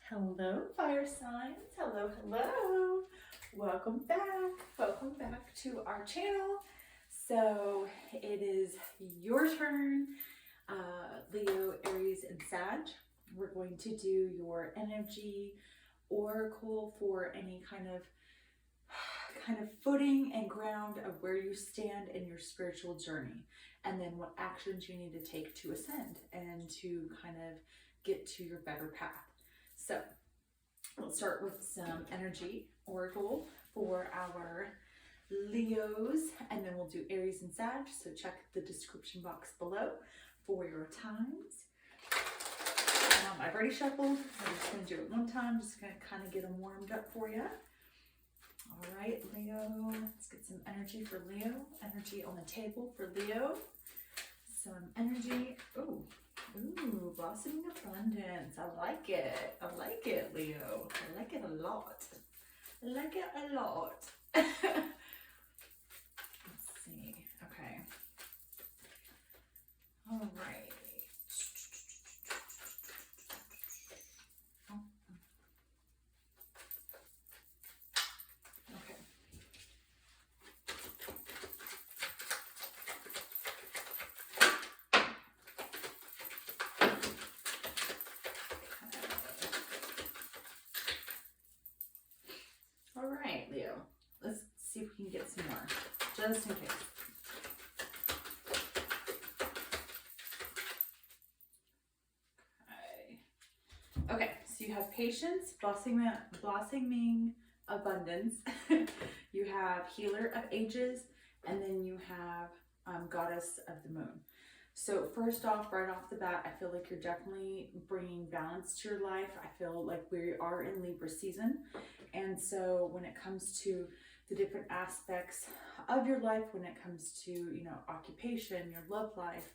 Hello, fire signs. Hello, hello. Welcome back to our channel. So it is your turn, Leo, Aries, and Sag. We're going to do your energy oracle for any kind of footing and ground of where you stand in your spiritual journey, and then what actions you need to take to ascend and to kind of get to your better path. So we'll start with some energy oracle for our Leos, and then we'll do Aries and Sag. So check the description box below for your times. I've already shuffled. I'm just going to do it one time. Just going to kind of get them warmed up for you. All right, Leo. Let's get some energy for Leo. Energy on the table for Leo. Some energy. Ooh, blossoming abundance. I like it. I like it, Leo. I like it a lot. I like it a lot. Let's see. Okay. All right. All right, Leo. Let's see if we can get some more, just in case. Okay, so you have patience, blossoming abundance. You have healer of ages, and then you have goddess of the moon. So first off, right off the bat, I feel like you're definitely bringing balance to your life. I feel like we are in Libra season. And so when it comes to the different aspects of your life, when it comes to, you know, occupation, your love life,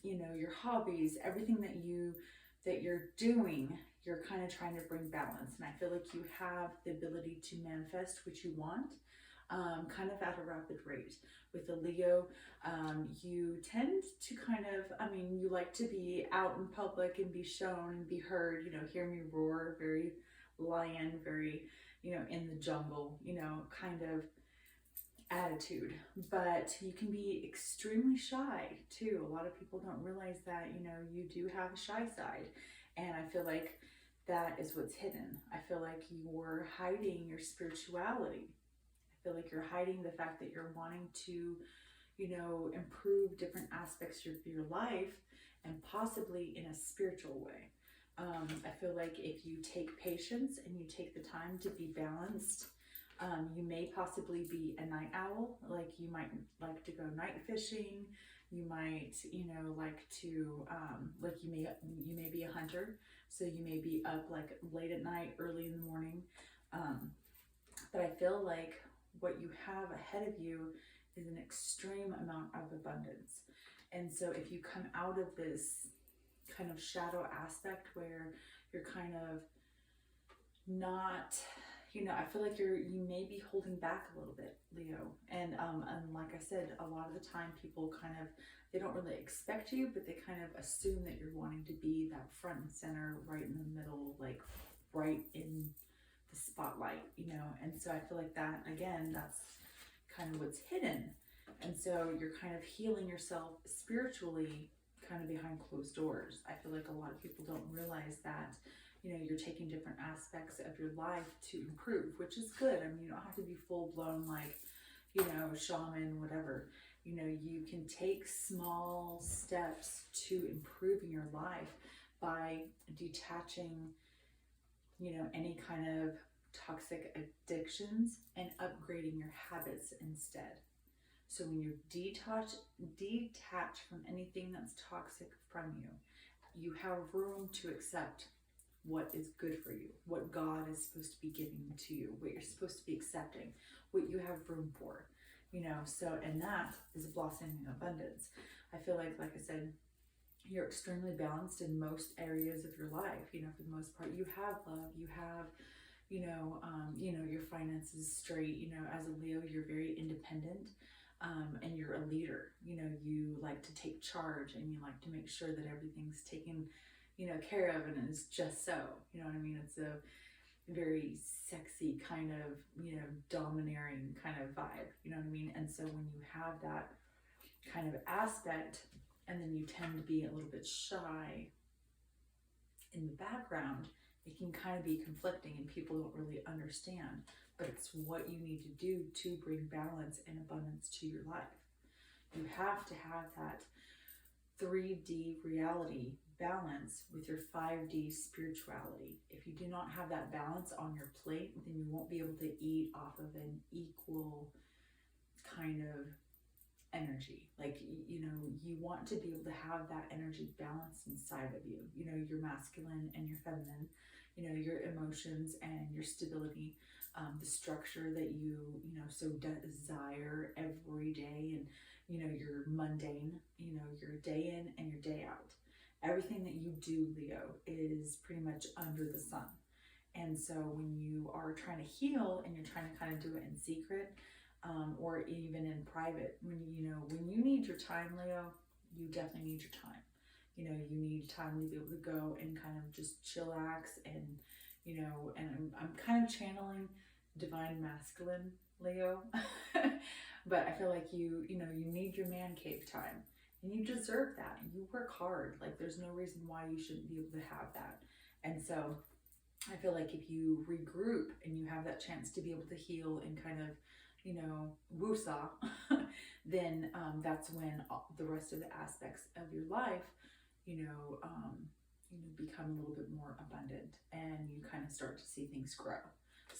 you know, your hobbies, everything that you're doing, you're kind of trying to bring balance. And I feel like you have the ability to manifest what you want, kind of at a rapid rate. With the Leo, you tend to kind of, I mean, you like to be out in public and be shown and be heard, you know, hear me roar, very lion, very, you know, in the jungle, you know, kind of attitude. But you can be extremely shy too. A lot of people don't realize that, you know, you do have a shy side. And I feel like that is what's hidden. I feel like you're hiding your spirituality. I feel like you're hiding the fact that you're wanting to, you know, improve different aspects of your life, and possibly in a spiritual way. I feel like if you take patience and you take the time to be balanced, you may possibly be a night owl. Like you might like to go night fishing. You might, you know, like to, like you may be a hunter. So you may be up like late at night, early in the morning. But I feel like what you have ahead of you is an extreme amount of abundance. And so if you come out of this kind of shadow aspect where you're kind of not, you know, I feel like you may be holding back a little bit, Leo. And like I said, a lot of the time people kind of, they don't really expect you, but they kind of assume that you're wanting to be that front and center, right in the middle, like right in the spotlight, you know. And so I feel like that, again, that's kind of what's hidden. And so you're kind of healing yourself spiritually kind of behind closed doors. I feel like a lot of people don't realize that, you know, you're taking different aspects of your life to improve, which is good. I mean, you don't have to be full blown like, you know, shaman, whatever. You know, you can take small steps to improving your life by detaching, you know, any kind of toxic addictions and upgrading your habits instead. So when you detach from anything that's toxic from you, you have room to accept what is good for you, what God is supposed to be giving to you, what you're supposed to be accepting, what you have room for, you know. So, and that is blossoming abundance. I feel like I said, you're extremely balanced in most areas of your life. You know, for the most part, you have love, you have, you know, your finances straight. You know, as a Leo, you're very independent. And you're a leader. You know, you like to take charge and you like to make sure that everything's taken you know, care of and is just so, you know what I mean? It's a very sexy kind of, you know, domineering kind of vibe, you know what I mean? And so when you have that kind of aspect, and then you tend to be a little bit shy in the background, it can kind of be conflicting and people don't really understand, but it's what you need to do to bring balance and abundance to your life. You have to have that 3D reality balance with your 5D spirituality. If you do not have that balance on your plate, then you won't be able to eat off of an equal kind of energy. Like, you know, you want to be able to have that energy balanced inside of you, you know, your masculine and your feminine, you know, your emotions and your stability, the structure that you know, so desire every day, and, you know, your mundane, you know, your day in and your day out. Everything that you do, Leo, is pretty much under the sun. And so when you are trying to heal and you're trying to kind of do it in secret, or even in private, when you need your time, Leo, you definitely need your time. You know, you need time to be able to go and kind of just chillax, and, you know, and I'm kind of channeling divine masculine, Leo, but I feel like you need your man cave time, and you deserve that. You work hard. Like, there's no reason why you shouldn't be able to have that. And so I feel like if you regroup and you have that chance to be able to heal and kind of, you know, woosah, then that's when the rest of the aspects of your life, become a little bit more abundant, and you kind of start to see things grow.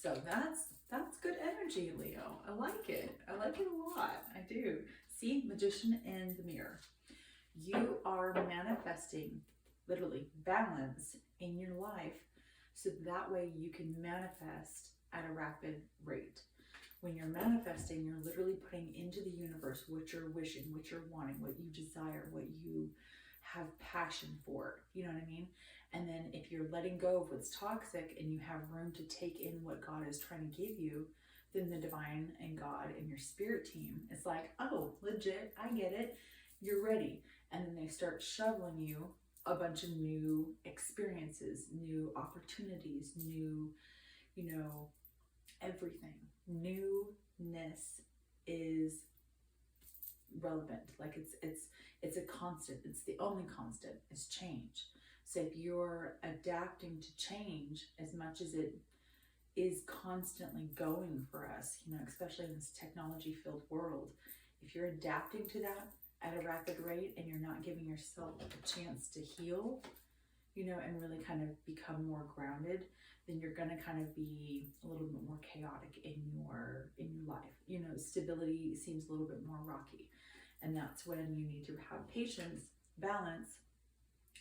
So that's good energy, Leo. I like it. I like it a lot. I do. See, Magician in the mirror. You are manifesting, literally, balance in your life, so that way you can manifest at a rapid rate. When you're manifesting, you're literally putting into the universe what you're wishing, what you're wanting, what you desire, what you have passion for. You know what I mean? And then if you're letting go of what's toxic and you have room to take in what God is trying to give you, then the divine and God and your spirit team is like, oh, legit, I get it. You're ready. And then they start shoveling you a bunch of new experiences, new opportunities, new, everything. Newness is relevant. Like, it's a constant. It's the only constant is change. So if you're adapting to change as much as it is constantly going for us, especially in this technology filled world, if you're adapting to that at a rapid rate and you're not giving yourself a chance to heal, and really kind of become more grounded, then you're going to kind of be a little bit more chaotic in your life. Stability seems a little bit more rocky. And that's when you need to have patience, balance,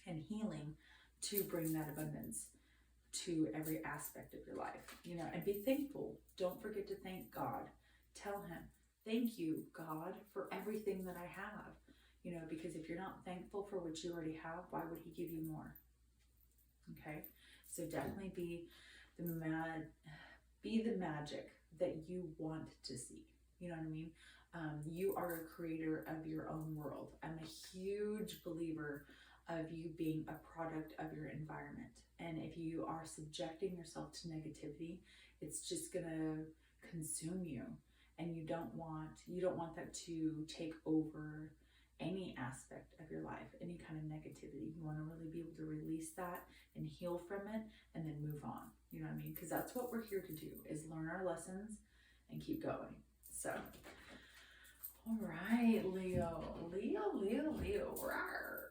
and healing to bring that abundance to every aspect of your life. And be thankful. Don't forget to thank God. Tell him, thank you, God, for everything that I have. Because if you're not thankful for what you already have, why would he give you more? Okay, so definitely be the magic that you want to see. You know what I mean? You are a creator of your own world. I'm a huge believer of you being a product of your environment. And if you are subjecting yourself to negativity, it's just gonna consume you. And you don't want that to take over any aspect of your life, any kind of negativity. You want to really be able to release that and heal from it and then move on. You know what I mean? Because that's what we're here to do, is learn our lessons and keep going. So, all right, Leo. Rawr.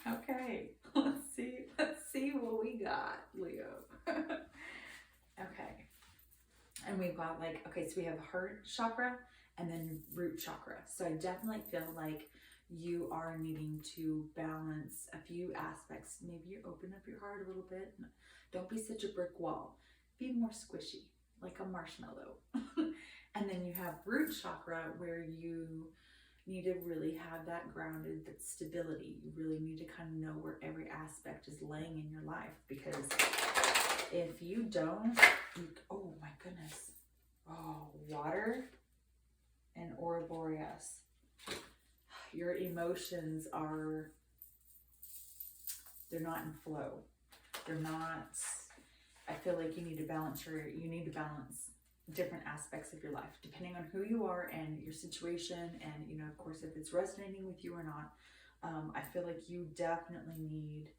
Okay, let's see what we got, Leo. Okay. And we've got so we have heart chakra and then root chakra. So I definitely feel like you are needing to balance a few aspects. Maybe you open up your heart a little bit. Don't be such a brick wall. Be more squishy, like a marshmallow. And then you have root chakra, where you need to really have that grounded, that stability. You really need to kind of know where every aspect is laying in your life, because if you don't, oh my goodness. Oh, water and Ouroboros. your emotions are, they're not in flow. They're not, I feel like you need to balance different aspects of your life, depending on who you are and your situation. And, you know, of course, if it's resonating with you or not. I feel like you definitely need,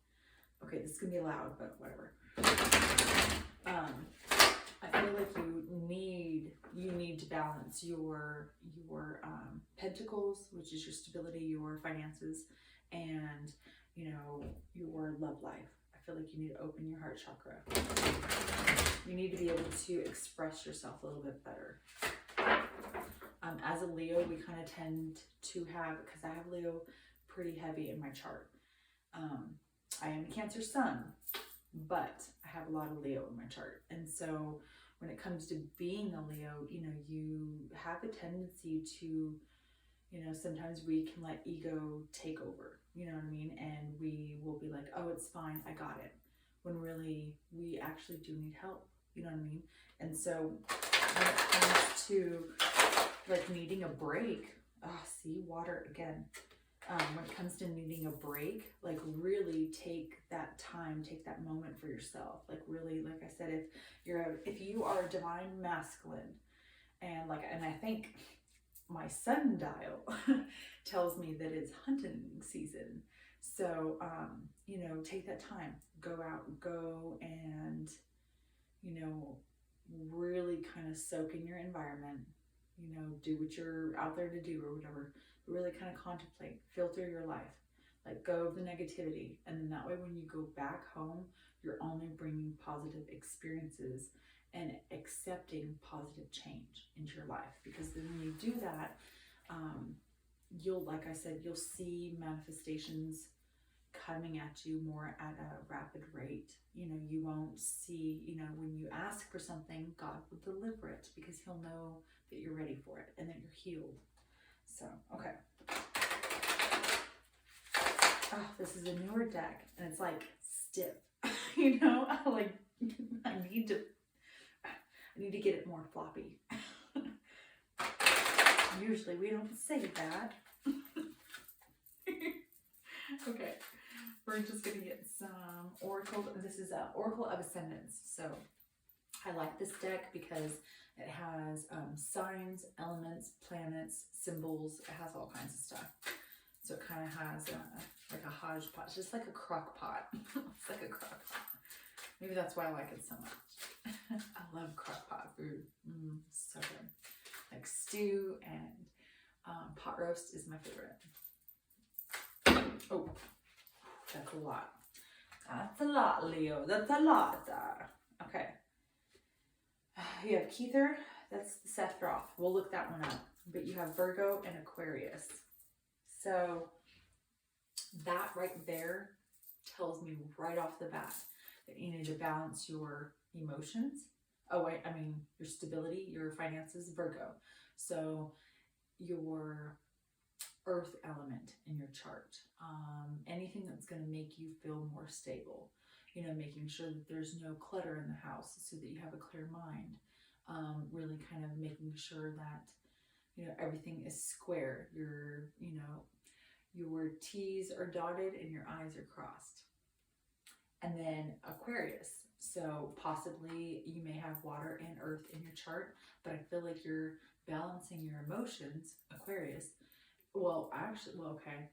okay, this is gonna be loud, but whatever. I feel like you need to balance your pentacles, which is your stability, your finances, and, you know, your love life. I feel like you need to open your heart chakra. You need to be able to express yourself a little bit better. As a Leo, we kind of tend to have, because I have Leo pretty heavy in my chart. I am a Cancer sun, but I have a lot of Leo in my chart. And so when it comes to being a Leo, you know, you have a tendency to, you know, sometimes we can let ego take over, you know what I mean? And we will be like, oh, it's fine, I got it. When really, we actually do need help, you know what I mean? And so when it comes to like needing a break, see, water again. When it comes to needing a break, like really take that time, take that moment for yourself. Like really, like I said, if you are a divine masculine, and I think my sun dial tells me that it's hunting season. So, you know, take that time, go out, go and, you know, really kind of soak in your environment, you know, do what you're out there to do or whatever. Really kind of contemplate, filter your life, let go of the negativity. And then that way, when you go back home, you're only bringing positive experiences and accepting positive change into your life. Because then when you do that, you'll, like I said, you'll see manifestations coming at you more at a rapid rate. You know, you won't see, you know, when you ask for something, God will deliver it because he'll know that you're ready for it and that you're healed. So, okay. Oh, this is a newer deck and it's like stiff, you know, like I need to get it more floppy. Usually we don't say that. Okay. We're just going to get some Oracle. This is Oracle of Ascendance. So I like this deck because it has signs, elements, planets, symbols. It has all kinds of stuff. So it kind of has like a hodgepodge, just like a crock pot. It's like a crock pot. Maybe that's why I like it so much. I love crock pot food. So good. Like stew and pot roast is my favorite. Oh, that's a lot. That's a lot, Leo. That's a lot. Okay. You have Kether. That's the Sephiroth. We'll look that one up. But you have Virgo and Aquarius. So that right there tells me right off the bat that you need to balance your emotions. Oh, wait, I mean your stability, your finances, Virgo. So your earth element in your chart. Anything that's going to make you feel more stable. You know, making sure that there's no clutter in the house so that you have a clear mind. Really kind of making sure that, you know, everything is square. Your, you know, your T's are dotted and your I's are crossed. And then Aquarius. So possibly you may have water and earth in your chart, but I feel like you're balancing your emotions, Aquarius. Well, actually, well, okay.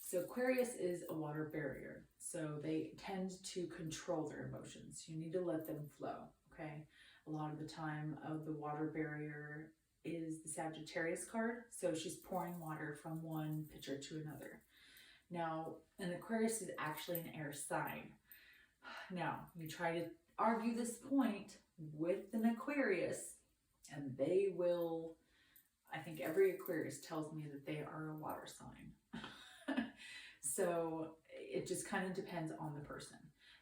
So Aquarius is a water barrier. So they tend to control their emotions. You need to let them flow, okay? A lot of the time the water barrier is the Sagittarius card. So she's pouring water from one pitcher to another. Now, an Aquarius is actually an air sign. Now, you try to argue this point with an Aquarius and they will, I think every Aquarius tells me that they are a water sign. So it just kind of depends on the person.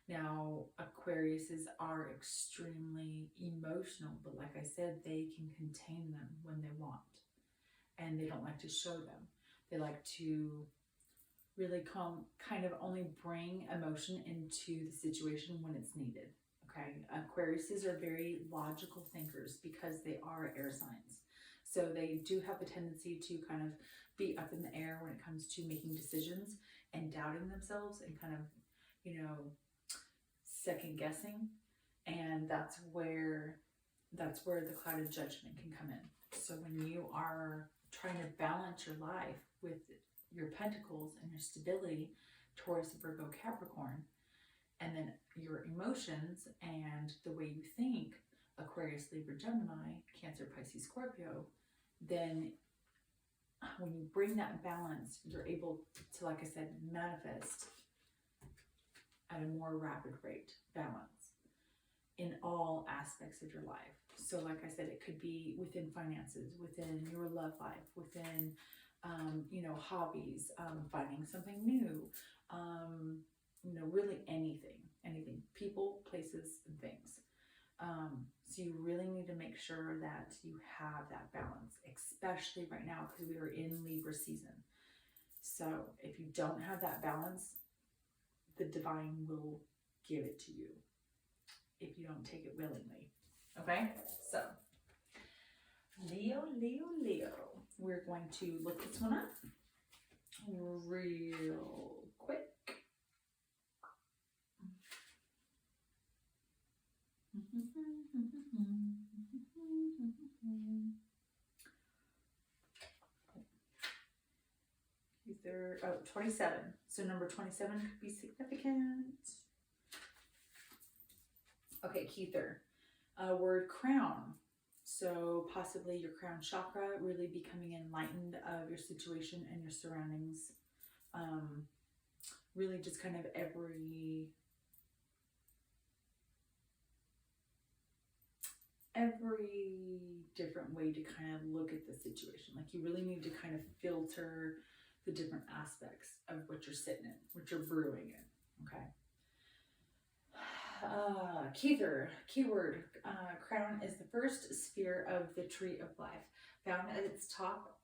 Now, Aquariuses are extremely emotional, but like I said, they can contain them when they want. And they don't like to show them. They like to really kind of only bring emotion into the situation when it's needed. Okay, Aquariuses are very logical thinkers because they are air signs. So they do have a tendency to kind of be up in the air when it comes to making decisions and doubting themselves and kind of, you know, second guessing. And that's where the cloud of judgment can come in. So when you are trying to balance your life with your pentacles and your stability, Taurus, Virgo, Capricorn, and then your emotions and the way you think, Aquarius, Libra, Gemini, Cancer, Pisces, Scorpio, then when you bring that balance, you're able to, like I said, manifest at a more rapid rate, balance in all aspects of your life. So like I said, it could be within finances, within your love life, within, you know, hobbies, finding something new, you know, really anything, people, places, and things. So you really need to make sure that you have that balance, especially right now because we are in Libra season. So if you don't have that balance, the divine will give it to you if you don't take it willingly. Okay, so Leo, Leo, Leo. We're going to look this one up real quick. Either 27. So number 27 could be significant. Okay, Keither. Word crown. So possibly your crown chakra, really becoming enlightened of your situation and your surroundings. Really just kind of every different way to kind of look at the situation. Like you really need to kind of filter the different aspects of what you're sitting in, what you're brewing in, okay? Keither, keyword, crown is the first sphere of the tree of life, found at its top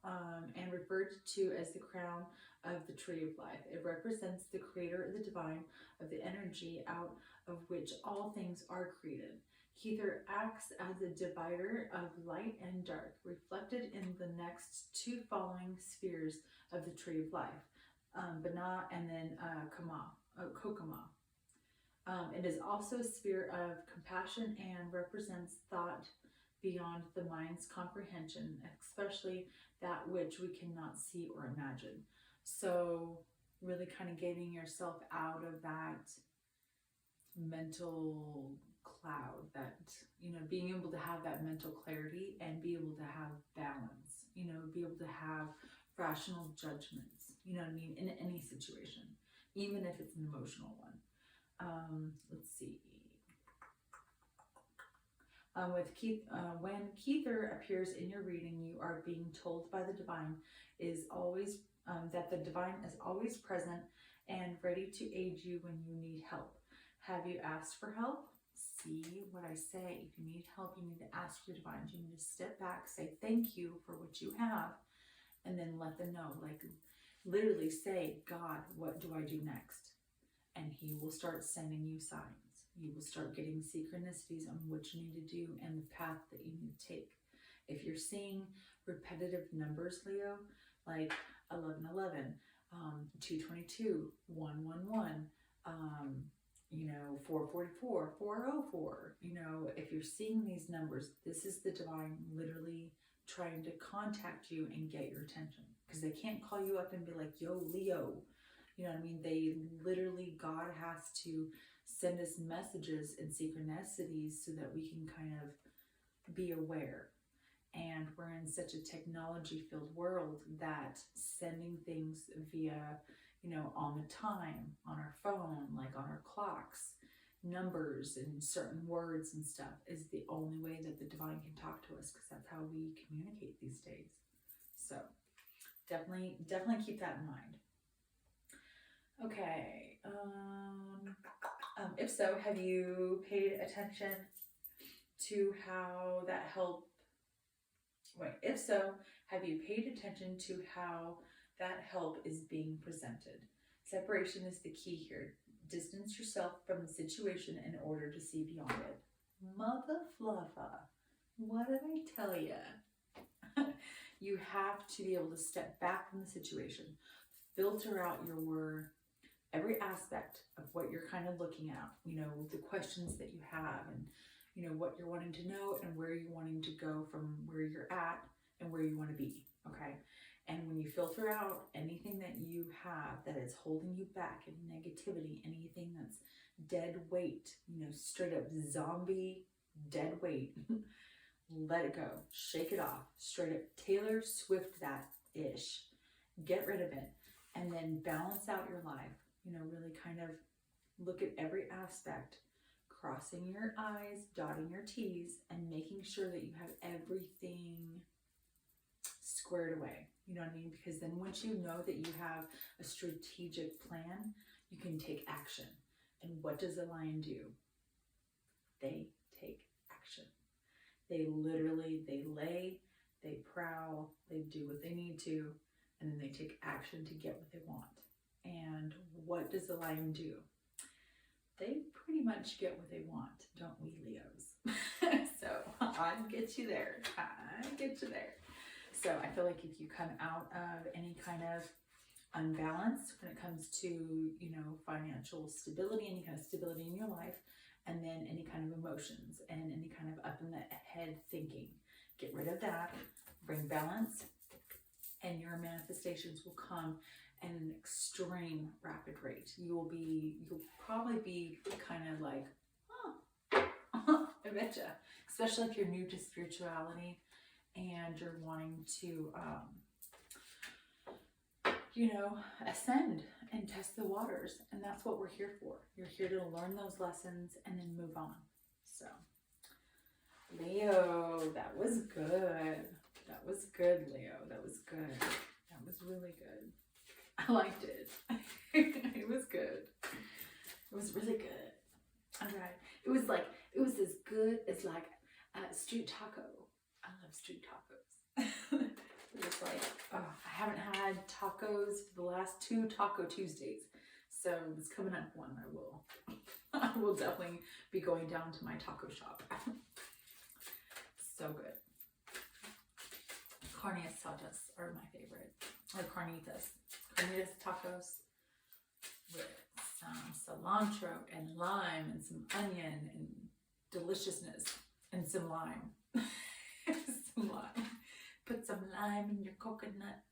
and referred to as the crown of the tree of life. It represents the creator, the divine, of the energy out of which all things are created. Keither acts as a divider of light and dark, reflected in the next two following spheres of the tree of life, Bana and then Kokama. It is also a sphere of compassion and represents thought beyond the mind's comprehension, especially that which we cannot see or imagine. So really kind of getting yourself out of that mental cloud, that, you know, being able to have that mental clarity and be able to have balance, you know, be able to have rational judgments, you know what I mean, in any situation, even if it's an emotional one. Let's see. When Keither appears in your reading, you are being told by the divine that the divine is always present and ready to aid you when you need help. Have you asked for help? See what I say. If you need help, you need to ask your divine. You need to step back, say thank you for what you have, and then let them know. Like literally say, God, what do I do next? And he will start sending you signs. You will start getting synchronicities on what you need to do and the path that you need to take. If you're seeing repetitive numbers, Leo, like 1111, 222, 111, you know, 444, 404, you know, if you're seeing these numbers, this is the divine literally trying to contact you and get your attention, because they can't call you up and be like, yo, Leo, you know what I mean? They literally, God has to send us messages and synchronicities so that we can kind of be aware. And we're in such a technology-filled world that sending things via, you know, on the time, on our phone, like on our clocks, numbers and certain words and stuff is the only way that the divine can talk to us, because that's how we communicate these days. So definitely keep that in mind. Okay. If so, have you paid attention to how that help? If so, have you paid attention to how that help is being presented? Separation is the key here. Distance yourself from the situation in order to see beyond it. Mother fluffer, what did I tell you? You have to be able to step back from the situation, filter out every aspect of what you're kind of looking at, you know, the questions that you have, and, you know, what you're wanting to know and where you're wanting to go from where you're at and where you want to be. Okay. And when you filter out anything that you have that is holding you back, any negativity, anything that's dead weight, you know, straight up zombie dead weight, let it go, shake it off, straight up Taylor Swift that ish, get rid of it, and then balance out your life. You know, really kind of look at every aspect, crossing your I's, dotting your T's, and making sure that you have everything squared away. You know what I mean? Because then once you know that you have a strategic plan, you can take action. And what does a lion do? They take action. They literally, they lay, they prowl, they do what they need to, and then they take action to get what they want. And what does the lion do? They pretty much get what they want, don't we, Leos? So I get you there. I get you there. So I feel like if you come out of any kind of unbalance when it comes to, you know, financial stability, any kind of stability in your life, and then any kind of emotions and any kind of up in the head thinking, get rid of that, bring balance, and your manifestations will come at an extreme rapid rate. You'll probably be kind of like, I betcha. Especially if you're new to spirituality and you're wanting to, you know, ascend and test the waters. And that's what we're here for. You're here to learn those lessons and then move on. So, Leo, that was good. That was good, Leo. That was good. That was really good. I liked it. It was good. It was really good. All right. It was as good as like street taco. I love street tacos. It was like, oh, I haven't had tacos for the last 2 Taco Tuesdays. So it's coming up one. I will definitely be going down to my taco shop. So good. Carne asadas are my favorite. Or carnitas. Carnitas tacos with some cilantro and lime and some onion and deliciousness and some lime. Some lime. Put some lime in your coconut.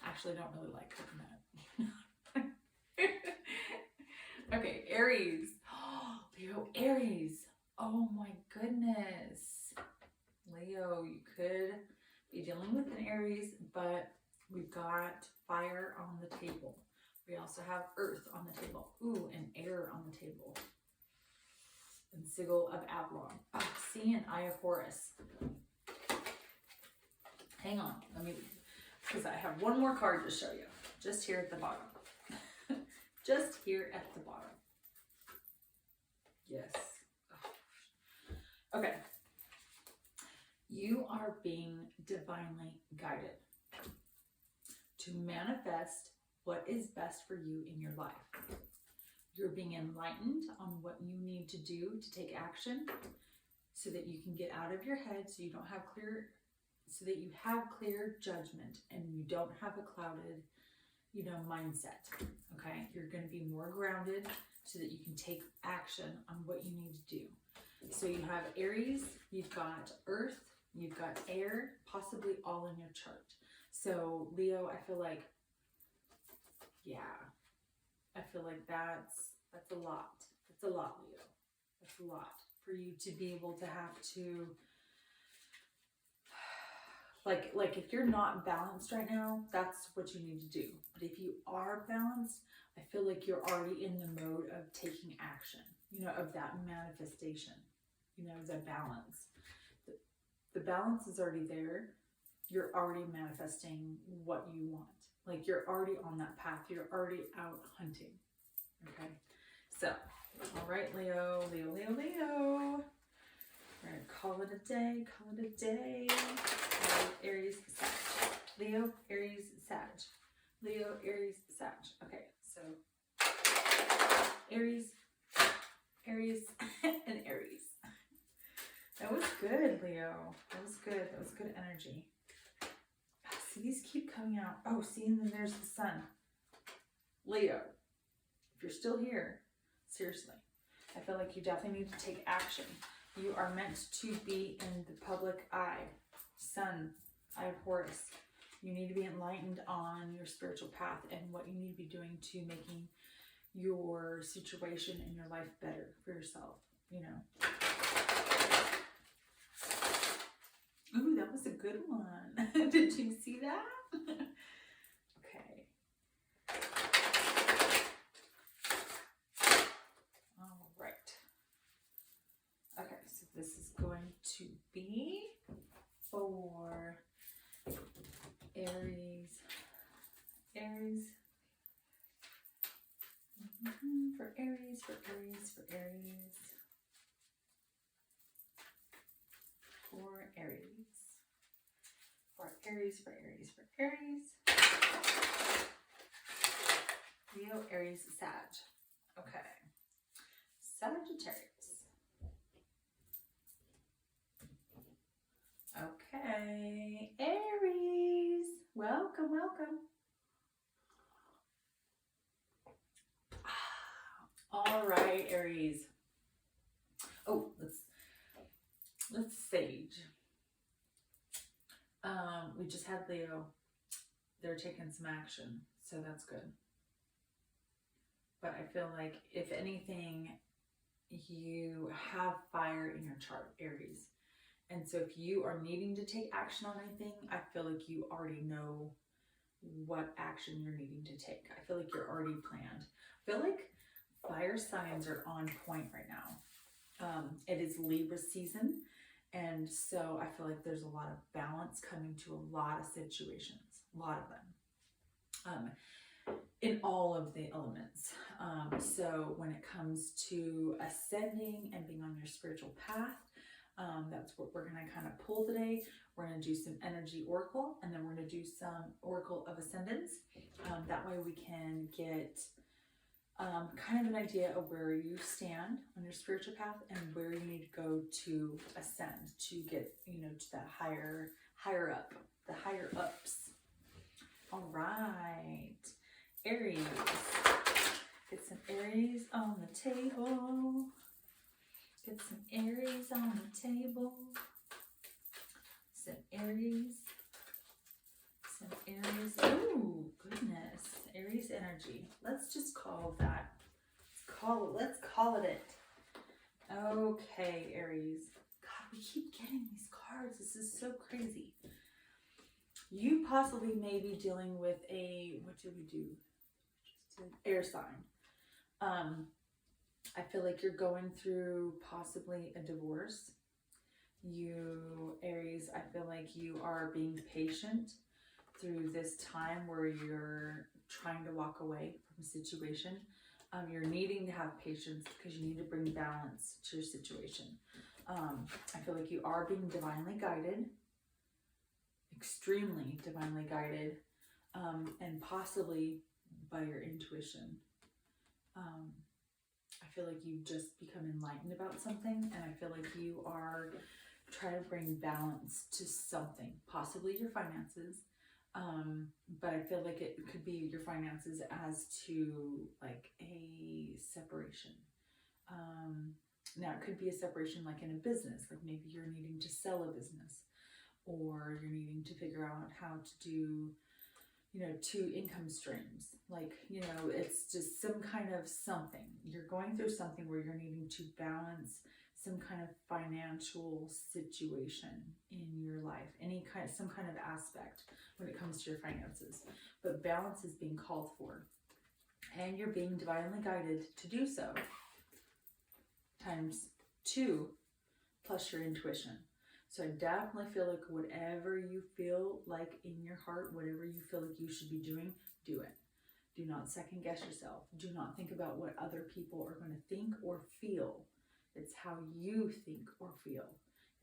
Actually, I don't really like coconut. Okay, Aries. Leo, Aries. Oh my goodness. Leo, you could be dealing with an Aries, but we've got fire on the table. We also have earth on the table. Ooh, and air on the table. And sigil of Avalon. Oh, sea and Eye of Horus. Hang on, because I have one more card to show you. Just here at the bottom. Just here at the bottom. Yes. Okay. You are being divinely guided to manifest what is best for you in your life. You're being enlightened on what you need to do to take action so that you can get out of your head, so you have clear judgment and you don't have a clouded, you know, mindset. Okay. You're going to be more grounded so that you can take action on what you need to do. So you have Aries, you've got earth, you've got air, possibly all in your chart. So Leo, I feel like, yeah, I feel like that's a lot. That's a lot, Leo. That's a lot for you to be able to have to, like if you're not balanced right now, that's what you need to do. But if you are balanced, I feel like you're already in the mode of taking action, you know, of that manifestation, you know, the balance. The balance is already there. You're already manifesting what you want. Like you're already on that path. You're already out hunting. Okay. So, all right, Leo, Leo, Leo, Leo. We're going to call it a day. Call it a day. Aries, Sag. Leo, Aries, Sag. Leo, Aries, Sag. Okay. So, Aries, Aries, and Aries. That was good, Leo. That was good. That was good energy. See, these keep coming out. Oh, see, and then there's the sun. Leo, if you're still here, seriously, I feel like you definitely need to take action. You are meant to be in the public eye. Sun, eye of Horus. You need to be enlightened on your spiritual path and what you need to be doing to making your situation and your life better for yourself, you know. Ooh, that was a good one. Did you see that? Okay. All right. Okay, so this is going to be for Aries. Aries. For Aries, for Aries, for Aries. For Aries. For Aries, for Aries, for Aries. Leo, Aries, Sag. Okay. Sagittarius. Okay. Aries. Welcome, welcome. All right, Aries. Oh, let's sage. We just had Leo. They're taking some action, so that's good. But I feel like if anything, you have fire in your chart, Aries. And so if you are needing to take action on anything, I feel like you already know what action you're needing to take. I feel like you're already planned. I feel like fire signs are on point right now. It is Libra season, and so I feel like there's a lot of balance coming to a lot of situations, a lot of them, in all of the elements. So when it comes to ascending and being on your spiritual path, that's what we're going to kind of pull today. We're going to do some energy oracle, and then we're going to do some oracle of ascendance. That way we can get kind of an idea of where you stand on your spiritual path and where you need to go to ascend, to get, you know, to that higher up, the higher ups. All right, Aries. Get some Aries on the table. Get some Aries on the table. Some Aries. Some Aries. Oh, goodness. Aries energy. Let's just call that. Let's call it. Okay, Aries. God, we keep getting these cards. This is so crazy. You possibly may be dealing with what did we do? Just an air sign. I feel like you're going through possibly a divorce. You, Aries, I feel like you are being patient through this time where you're trying to walk away from a situation. You're needing to have patience because you need to bring balance to your situation. I feel like you are being divinely guided, extremely divinely guided, and possibly by your intuition. I feel like you've just become enlightened about something, and I feel like you are trying to bring balance to something, possibly your finances, but I feel like it could be your finances as to like a separation. Now it could be a separation like in a business, like maybe you're needing to sell a business, or you're needing to figure out how to do, you know, 2 income streams. Like, you know, it's just some kind of something. You're going through something where you're needing to balance some kind of financial situation in your life, some kind of aspect when it comes to your finances. But balance is being called for, and you're being divinely guided to do so. Times 2 plus your intuition. So I definitely feel like whatever you feel like in your heart, whatever you feel like you should be doing, do it. Do not second guess yourself. Do not think about what other people are going to think or feel. It's how you think or feel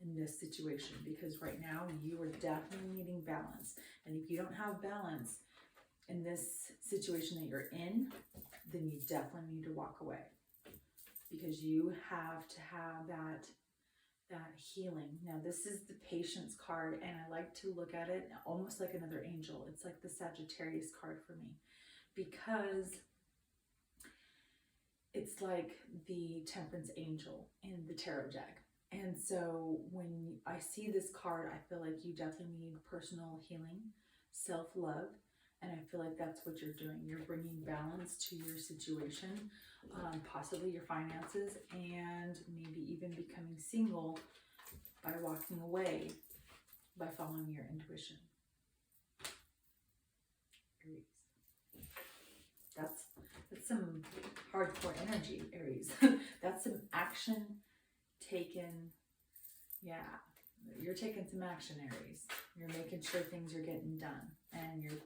in this situation, because right now you are definitely needing balance. And if you don't have balance in this situation that you're in, then you definitely need to walk away, because you have to have that that healing. Now this is the Patience card, and I like to look at it almost like another angel. It's like the Sagittarius card for me, because it's like the Temperance angel in the tarot deck. And so when I see this card, I feel like you definitely need personal healing, self-love, and I feel like that's what you're doing. You're bringing balance to your situation, possibly your finances, and maybe even becoming single by walking away, by following your intuition. Aries. That's some hardcore energy, Aries. That's some action taken. Yeah, you're taking some action, Aries. You're making sure things are getting done, and you're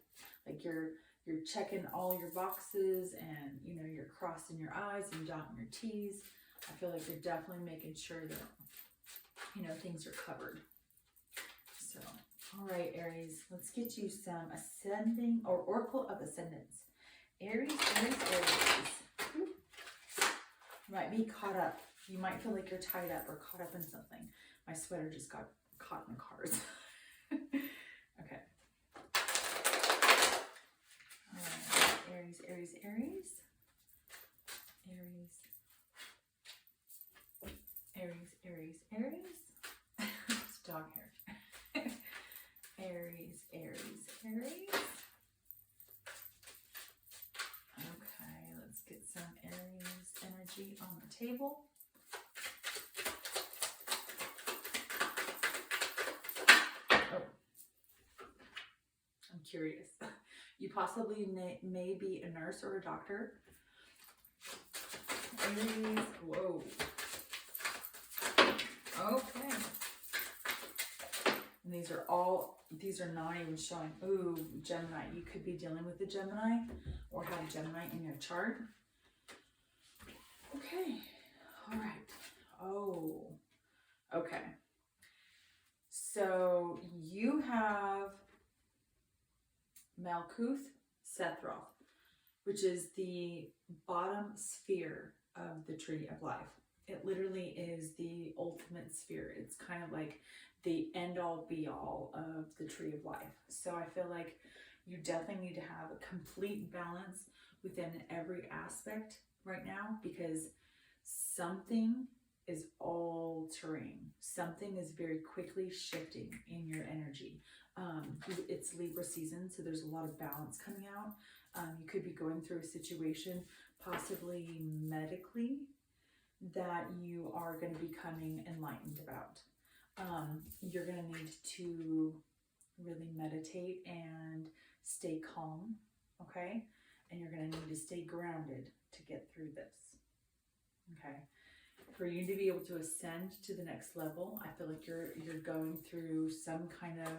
checking all your boxes, and you know, you're crossing your I's and dotting your T's. I feel like you're definitely making sure that, you know, things are covered. So, all right, Aries, let's get you some ascending or oracle of ascendants. Aries, Aries, Aries. You might be caught up. You might feel like you're tied up or caught up in something. My sweater just got caught in the cards. Okay. All right. Aries, Aries, Aries. Aries. Aries, Aries, Aries. It's dog hair. Aries, Aries, Aries. Okay, let's get some Aries energy on the table. Oh, I'm curious. You possibly may be a nurse or a doctor. Aries, whoa. Okay. And these are not even showing. Ooh, Gemini. You could be dealing with a Gemini or have Gemini in your chart. Okay. All right. Oh, okay. So you have Malkuth Sethroth, which is the bottom sphere of the tree of life. It literally is the ultimate sphere. It's kind of like the end all be all of the tree of life. So I feel like you definitely need to have a complete balance within every aspect right now, because something is altering. Something is very quickly shifting in your energy. It's Libra season, so there's a lot of balance coming out. You could be going through a situation, possibly medically, that you are going to be becoming enlightened about. You're going to need to really meditate and stay calm, okay? And you're going to need to stay grounded to get through this, okay? For you to be able to ascend to the next level, I feel like you're going through some kind of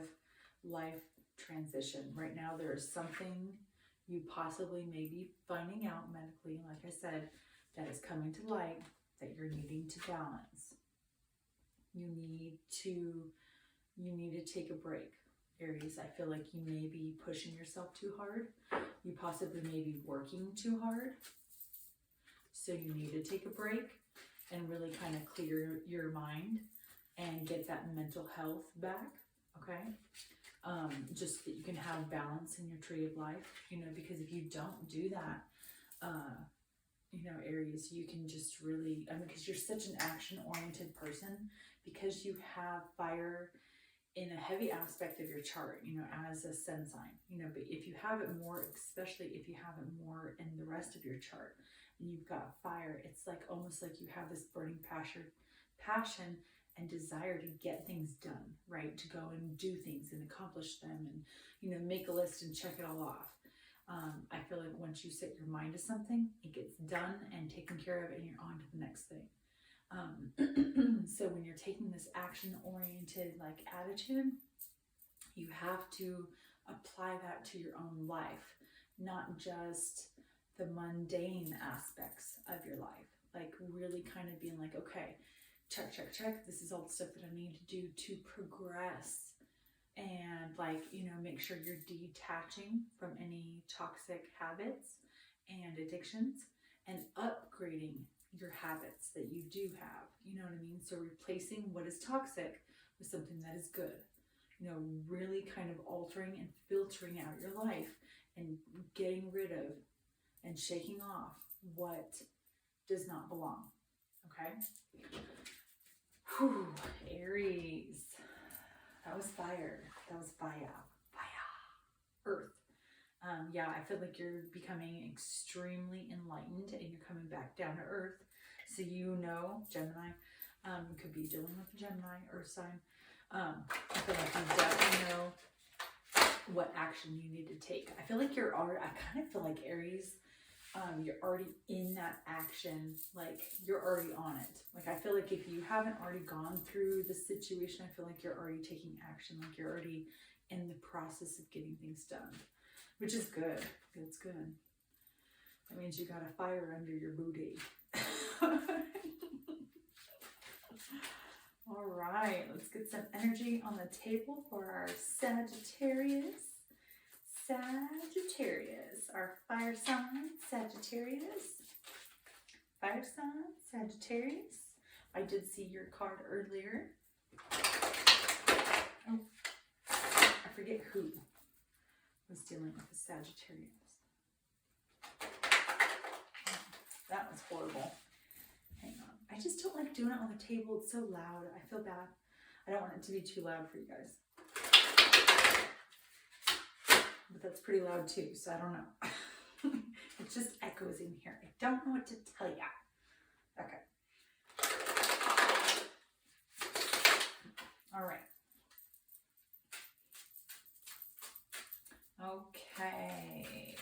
life transition. Right now, there is something you possibly may be finding out medically, like I said, that is coming to light that you're needing to balance. You need to take a break, Aries. I feel like you may be pushing yourself too hard. You possibly may be working too hard. So you need to take a break and really kind of clear your mind and get that mental health back, okay? Just that you can have balance in your tree of life, you know, because if you don't do that, you know, Aries, you can just really, I mean, because you're such an action-oriented person, because you have fire in a heavy aspect of your chart, you know, as a sun sign, you know, but if you have it more, especially if you have it more in the rest of your chart, and you've got fire, it's like almost like you have this burning passion and desire to get things done, right? To go and do things and accomplish them and, you know, make a list and check it all off. I feel like once you set your mind to something, it gets done and taken care of, and you're on to the next thing. So when you're taking this action-oriented like attitude, you have to apply that to your own life, not just the mundane aspects of your life. Like really kind of being like, okay, check, check, check. This is all the stuff that I need to do to progress. And like, you know, make sure you're detaching from any toxic habits and addictions and upgrading your habits that you do have, you know what I mean? So replacing what is toxic with something that is good, you know, really kind of altering and filtering out your life and getting rid of and shaking off what does not belong. Okay. Whew, Aries. That was fire. That was fire. Earth. Yeah, I feel like you're becoming extremely enlightened and you're coming back down to earth. So you know, Gemini, you could be dealing with a Gemini, earth sign. I feel like you definitely know what action you need to take. I feel like you're already, I kind of feel like Aries, you're already in that action, like you're already on it. Like I feel like if you haven't already gone through the situation, I feel like you're already taking action, like you're already in the process of getting things done, which is good. It's good. That means you got a fire under your booty. All right, let's get some energy on the table for our Sagittarius. Sagittarius, our fire sign, Sagittarius. Fire sign, Sagittarius. I did see your card earlier. Oh, I forget who was dealing with the Sagittarius. That was horrible. Hang on. I just don't like doing it on the table. It's so loud. I feel bad. I don't want it to be too loud for you guys. But that's pretty loud too, so I don't know. It just echoes in here. I don't know what to tell you. Okay. All right. Okay.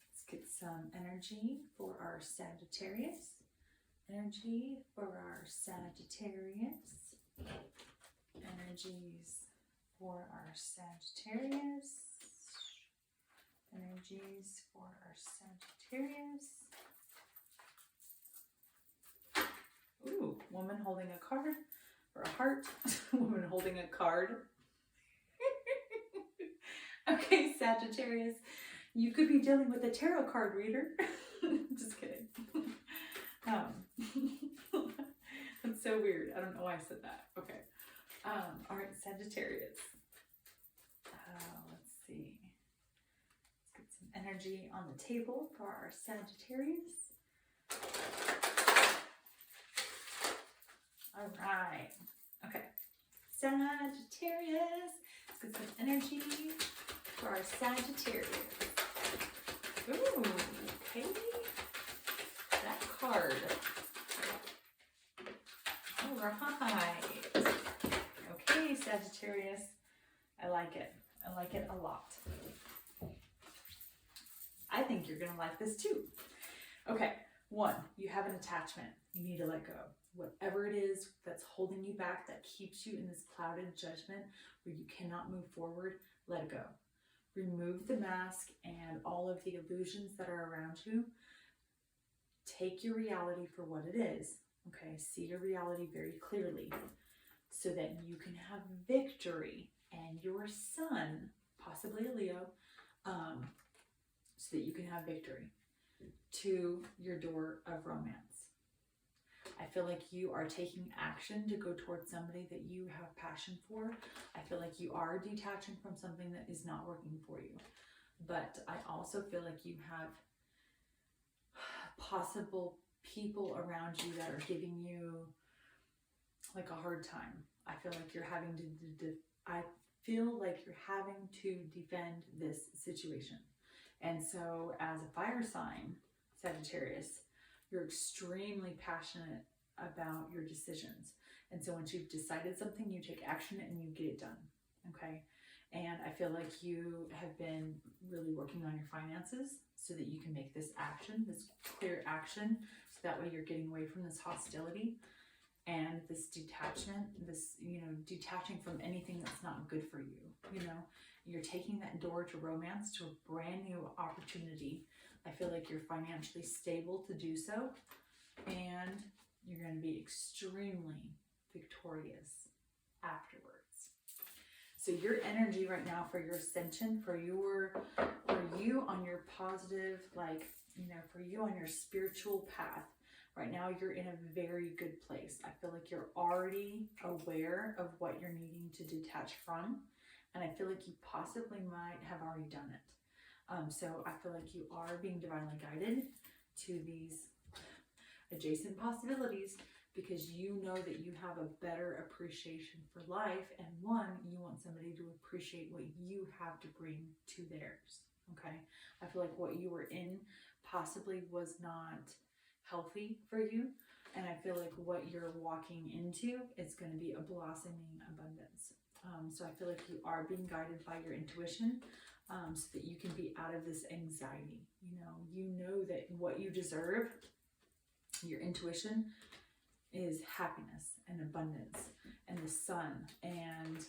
Let's get some energy for our Sagittarius. Energy for our Sagittarius. Energies for our Sagittarius. Energies for our Sagittarius. Ooh, woman holding a card or a heart. Woman holding a card. Okay, Sagittarius, you could be dealing with a tarot card reader. Just kidding. That's so weird. I don't know why I said that. Okay. All right, Sagittarius. Let's see. Let's get some energy on the table for our Sagittarius. All right. Okay. Sagittarius. Let's get some energy for our Sagittarius. Ooh, okay. That card. All right. Okay, Sagittarius. I like it. I like it a lot. I think you're going to like this too. Okay. 1, you have an attachment. You need to let go. Whatever it is that's holding you back, that keeps you in this clouded judgment where you cannot move forward, let it go. Remove the mask and all of the illusions that are around you. Take your reality for what it is. Okay, see your reality very clearly so that you can have victory and your son, possibly a Leo, so that you can have victory to your door of romance. I feel like you are taking action to go towards somebody that you have passion for. I feel like you are detaching from something that is not working for you. But I also feel like you have possible people around you that are giving you like a hard time. I feel like you're having to defend this situation. And so as a fire sign, Sagittarius, you're extremely passionate about your decisions. And so once you've decided something, you take action and you get it done. Okay. And I feel like you have been really working on your finances so that you can make this action, this clear action. So that way you're getting away from this hostility and this detachment, this, detaching from anything that's not good for you. You're taking that door to romance, to a brand new opportunity. I feel like you're financially stable to do so, and you're going to be extremely victorious afterwards. So your energy right now for your ascension, for you on your positive, like, you know, for you on your spiritual path, right now you're in a very good place. I feel like you're already aware of what you're needing to detach from. And I feel like you possibly might have already done it. So I feel like you are being divinely guided to these adjacent possibilities, because you know that you have a better appreciation for life, and one, you want somebody to appreciate what you have to bring to theirs. Okay, I feel like what you were in possibly was not healthy for you, and I feel like what you're walking into is going to be a blossoming abundance. So I feel like you are being guided by your intuition, so that you can be out of this anxiety. You know that what you deserve, your intuition, is happiness and abundance and the sun and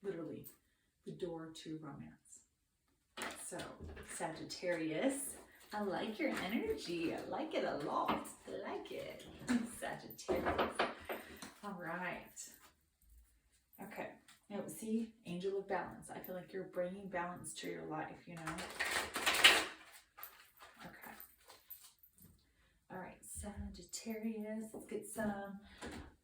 literally the door to romance. So Sagittarius, I like your energy. I like it a lot. I like it. Sagittarius. All right. Okay. Now see, angel of balance. I feel like you're bringing balance to your life, you know. Okay. All right, Sagittarius. Let's get some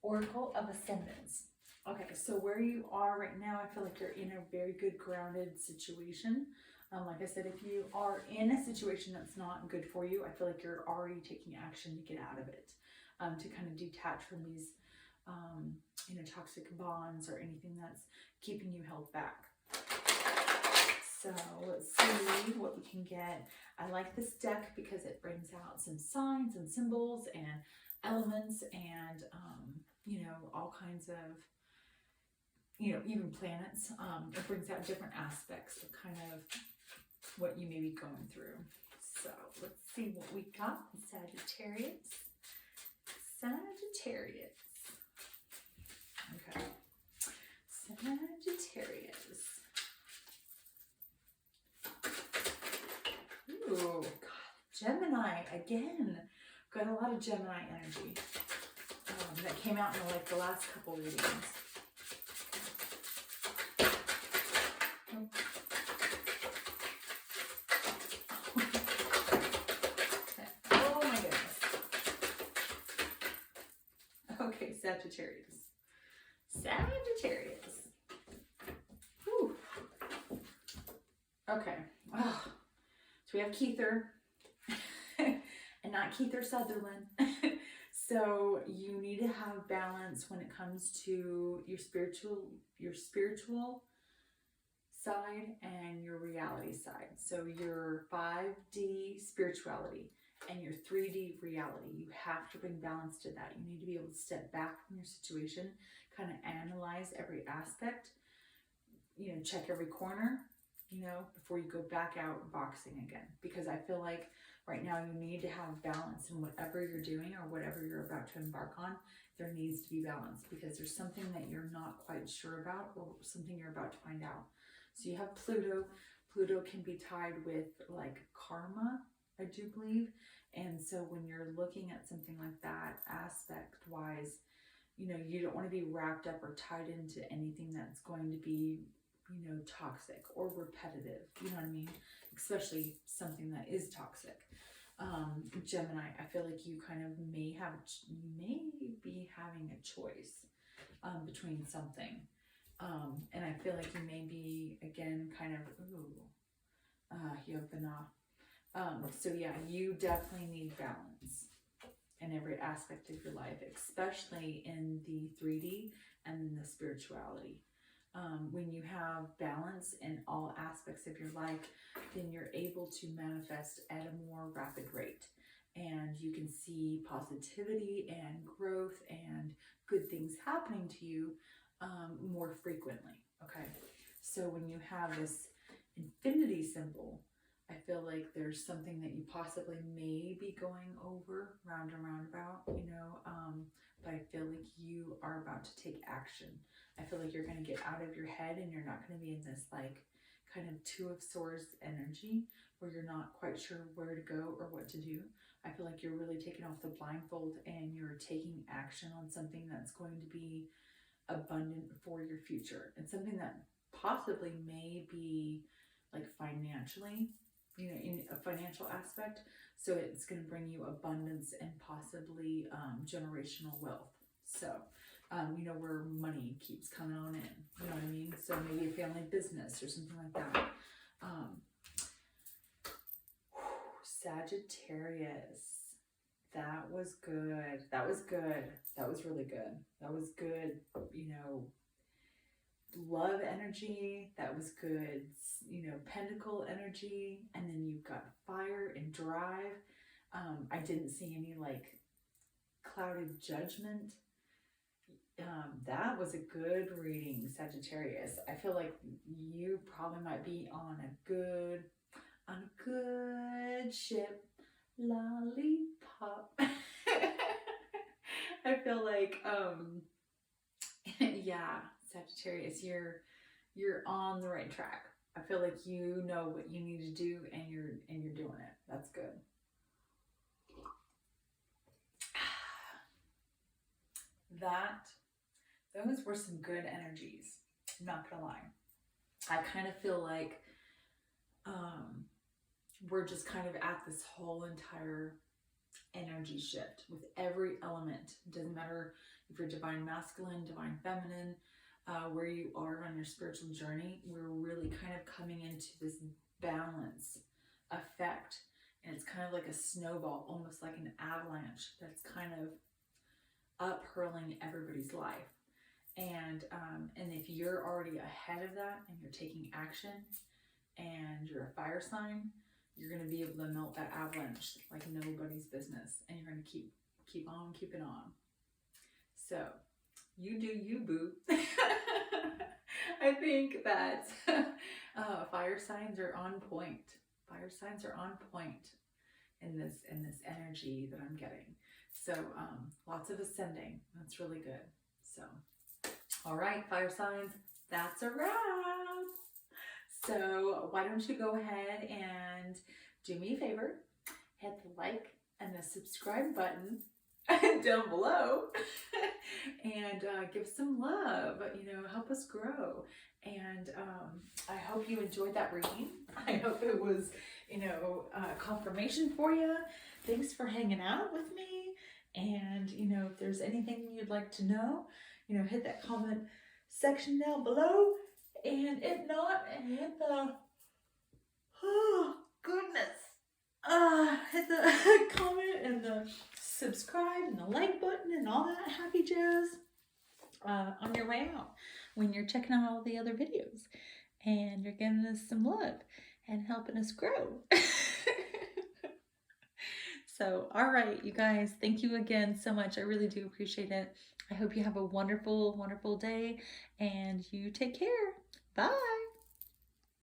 Oracle of Ascendance. Okay, so where you are right now, I feel like you're in a very good grounded situation. Like I said, if you are in a situation that's not good for you, I feel like you're already taking action to get out of it, to kind of detach from these, toxic bonds or anything that's keeping you held back. So let's see what we can get. I like this deck because it brings out some signs and symbols and elements and, all kinds of, even planets. It brings out different aspects of kind of what you may be going through. So let's see what we got. Sagittarius. Sagittarius. Okay. Sagittarius. Ooh, God. Gemini again. Got a lot of Gemini energy that came out in the last couple readings. Oh my goodness. Okay, Sagittarius. Sagittarius. Whew. Okay. Oh. So we have Keither and not Keither Sutherland. So you need to have balance when it comes to your spiritual side and your reality side. So your 5D spirituality and your 3D reality. You have to bring balance to that. You need to be able to step back from your situation, kind of analyze every aspect, check every corner, before you go back out boxing again. Because I feel like right now you need to have balance in whatever you're doing or whatever you're about to embark on. There needs to be balance because there's something that you're not quite sure about or something you're about to find out. So you have Pluto. Pluto can be tied with like karma, I do believe. And so when you're looking at something like that aspect wise, you don't want to be wrapped up or tied into anything that's going to be toxic or repetitive, you know what I mean? Especially something that is toxic. Gemini, I feel like you kind of may be having a choice between something. And I feel like you may be, again, kind of, so yeah, you definitely need balance in every aspect of your life, especially in the 3D and in the spirituality. When you have balance in all aspects of your life, then you're able to manifest at a more rapid rate. And you can see positivity and growth and good things happening to you more frequently. Okay, so when you have this infinity symbol, I feel like there's something that you possibly may be going over round and roundabout, but I feel like you are about to take action. I feel like you're going to get out of your head and you're not going to be in this like kind of 2 of Swords energy where you're not quite sure where to go or what to do. I feel like you're really taking off the blindfold and you're taking action on something that's going to be abundant for your future. It's something that possibly maybe like financially, in a financial aspect. So it's going to bring you abundance and possibly generational wealth. So, where money keeps coming on in, you know what I mean? So maybe a family business or something like that. Sagittarius. That was good. That was good. That was really good. That was good. Love energy. That was good. Pentacle energy. And then you've got fire and drive. I didn't see any like clouded judgment. That was a good reading, Sagittarius. I feel like you probably might be on a good ship. Lollipop. I feel like yeah, Sagittarius, you're on the right track. I feel like you know what you need to do and you're doing it. That's good. Those were some good energies. I'm not gonna lie. I kind of feel like we're just kind of at this whole entire energy shift with every element. It doesn't matter if you're divine masculine, divine feminine, where you are on your spiritual journey. We're really kind of coming into this balance effect, and it's kind of like a snowball, almost like an avalanche that's kind of uphurling everybody's life. And if you're already ahead of that and you're taking action and you're a fire sign, you're going to be able to melt that avalanche like nobody's business, and you're going to keep on keeping on. So you do you, boo. I think that fire signs are on point. Fire signs are on point in this energy that I'm getting. So lots of ascending. That's really good. So all right, fire signs, that's a wrap. So why don't you go ahead and do me a favor, hit the like and the subscribe button down below and give some love, help us grow. And I hope you enjoyed that reading. I hope it was, confirmation for you. Thanks for hanging out with me. And, if there's anything you'd like to know, hit that comment section down below. And if not, hit the, oh goodness, hit the comment and the subscribe and the like button and all that happy jazz on your way out when you're checking out all the other videos. And you're giving us some love and helping us grow. So, all right, you guys, thank you again so much. I really do appreciate it. I hope you have a wonderful, wonderful day, and you take care. Bye.